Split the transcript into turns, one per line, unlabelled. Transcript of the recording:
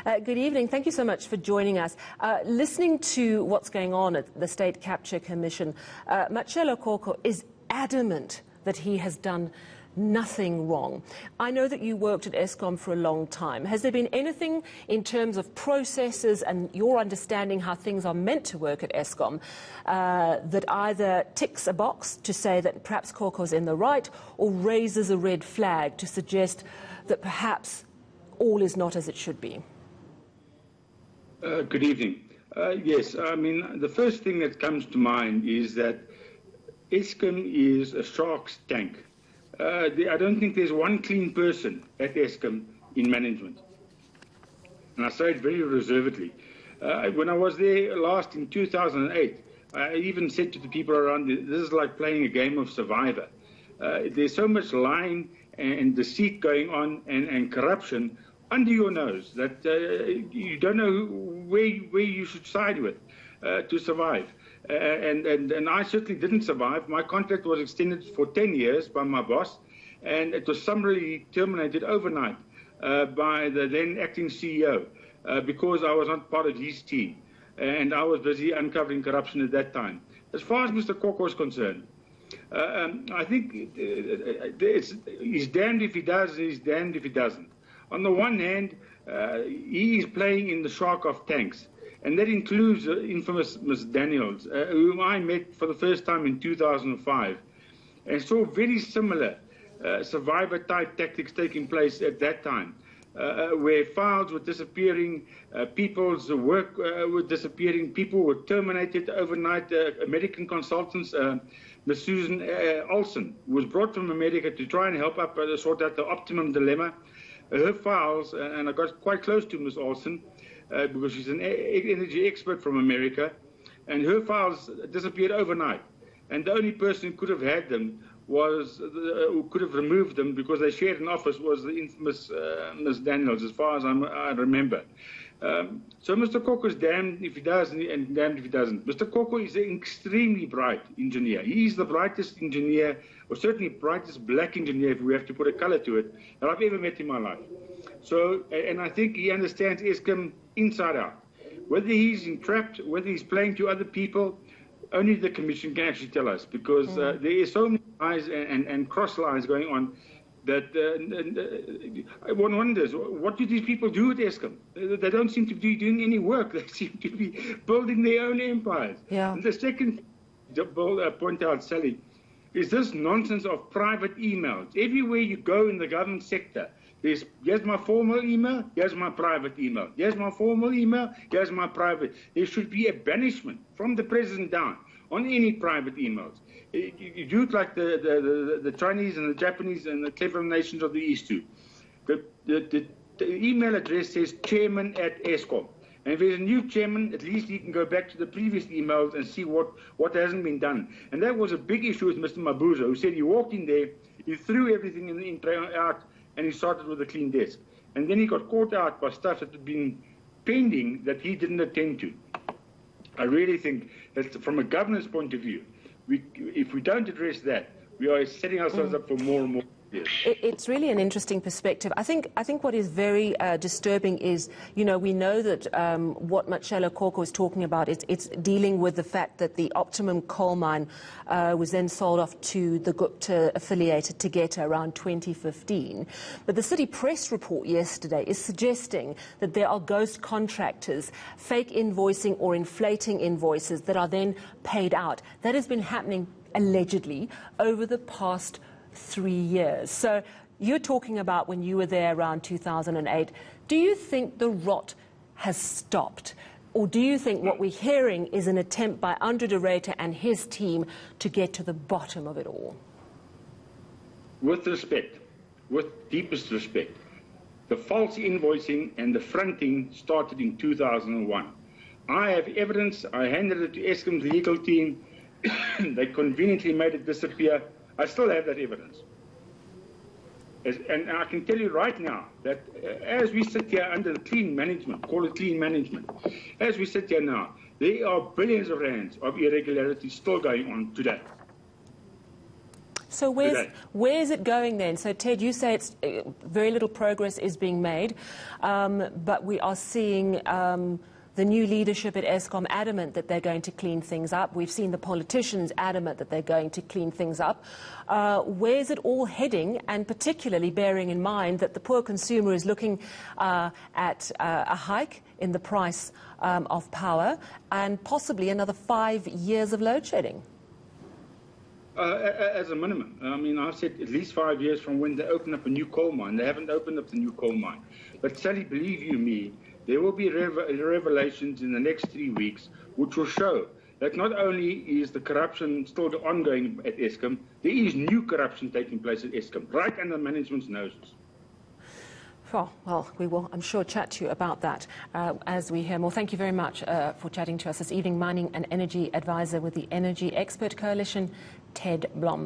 Good evening. Thank you so much for joining us. Listening to what's going on at the State Capture Commission, Matshela Koko is adamant that he has done nothing wrong. I know that you worked at Eskom for a long time. Has there been anything in terms of processes and your understanding how things are meant to work at Eskom that either ticks a box to say that perhaps Koko's in the right or raises a red flag to suggest that perhaps all is not as it should be?
Good evening. Yes, I mean, the first thing that comes to mind is that Eskom is a shark's tank. I don't think there's one clean person at Eskom in management. And I say it very reservedly. When I was there last in 2008, I even said to the people around, this is like playing a game of Survivor. There's so much lying and deceit going on and corruption under your nose that you don't know where you should side with to survive. And I certainly didn't survive. My contract was extended for 10 years by my boss, and it was summarily terminated overnight by the then acting CEO because I was not part of his team, and I was busy uncovering corruption at that time. As far as Mr. Koko is concerned, I think he's damned if he does, he's damned if he doesn't. On the one hand, he is playing in the shark of tanks. And that includes infamous Ms. Daniels, whom I met for the first time in 2005, and saw very similar survivor-type tactics taking place at that time, where files were disappearing, people's work were disappearing, people were terminated overnight. American consultants, Ms. Susan Olsen, was brought from America to try and help up sort out the optimum dilemma. Her files, and I got quite close to Ms. Olsen, because she's an energy expert from America, and her files disappeared overnight. And the only person who could have had them who could have removed them because they shared an office was the infamous Ms. Daniels, as far as I remember. So Mr. Koko is damned if he does and damned if he doesn't. Mr. Koko is an extremely bright engineer. He is the brightest engineer, or certainly brightest black engineer, if we have to put a color to it, that I've ever met in my life. So, and I think he understands Eskom inside out. Whether he's entrapped, whether he's playing to other people, only the Commission can actually tell us, because there is so many lies and cross lines going on that one wonders, what do these people do at Eskom? They don't seem to be doing any work. They seem to be building their own empires.
Yeah.
And the second point out, Sally, is this nonsense of private emails. Everywhere you go in the government sector, here's my formal email, here's my private email. Here's my formal email, here's my private. There should be a banishment from the president down on any private emails. You do it like the Chinese and the Japanese and the clever nations of the East do. The email address says chairman@Eskom. And if there's a new chairman, at least he can go back to the previous emails and see what hasn't been done. And that was a big issue with Mr. Mabuza, who said he walked in there, he threw everything in the out, and he started with a clean desk. And then he got caught out by stuff that had been pending that he didn't attend to. I really think that from a governance point of view, if we don't address that, we are setting ourselves up for more and more.
It's really an interesting perspective. I think what is very disturbing is, we know that what Matshela Koko is talking about, it's dealing with the fact that the Optimum coal mine was then sold off to the Gupta-affiliated Tegeta around 2015. But the city press report yesterday is suggesting that there are ghost contractors, fake invoicing or inflating invoices that are then paid out. That has been happening, allegedly, over the past 3 years. So you're talking about when you were there around 2008. Do you think the rot has stopped? Or do you think what we're hearing is an attempt by Andre de Ruyter and his team to get to the bottom of it all?
With respect, with deepest respect, the false invoicing and the fronting started in 2001. I have evidence. I handed it to Eskom's legal team. They conveniently made it disappear. I still have that evidence. And I can tell you right now that as we sit here under the clean management, call it clean management, as we sit here now, there are billions of rands of irregularities still going on today.
So where's it going then? So Ted, you say it's very little progress is being made, but we are seeing the new leadership at Eskom adamant that they're going to clean things up. We've seen the politicians adamant that they're going to clean things up. Where's it all heading? And particularly bearing in mind that the poor consumer is looking at a hike in the price of power and possibly another 5 years of load shedding.
As a minimum. I mean, I've said at least 5 years from when they open up a new coal mine. They haven't opened up the new coal mine. But Sally, believe you me, there will be revelations in the next 3 weeks which will show that not only is the corruption still ongoing at Eskom, there is new corruption taking place at Eskom, right under management's noses.
Oh, well, we will, I'm sure, chat to you about that as we hear more. Thank you very much for chatting to us this evening. Mining and Energy Advisor with the Energy Expert Coalition, Ted Blom.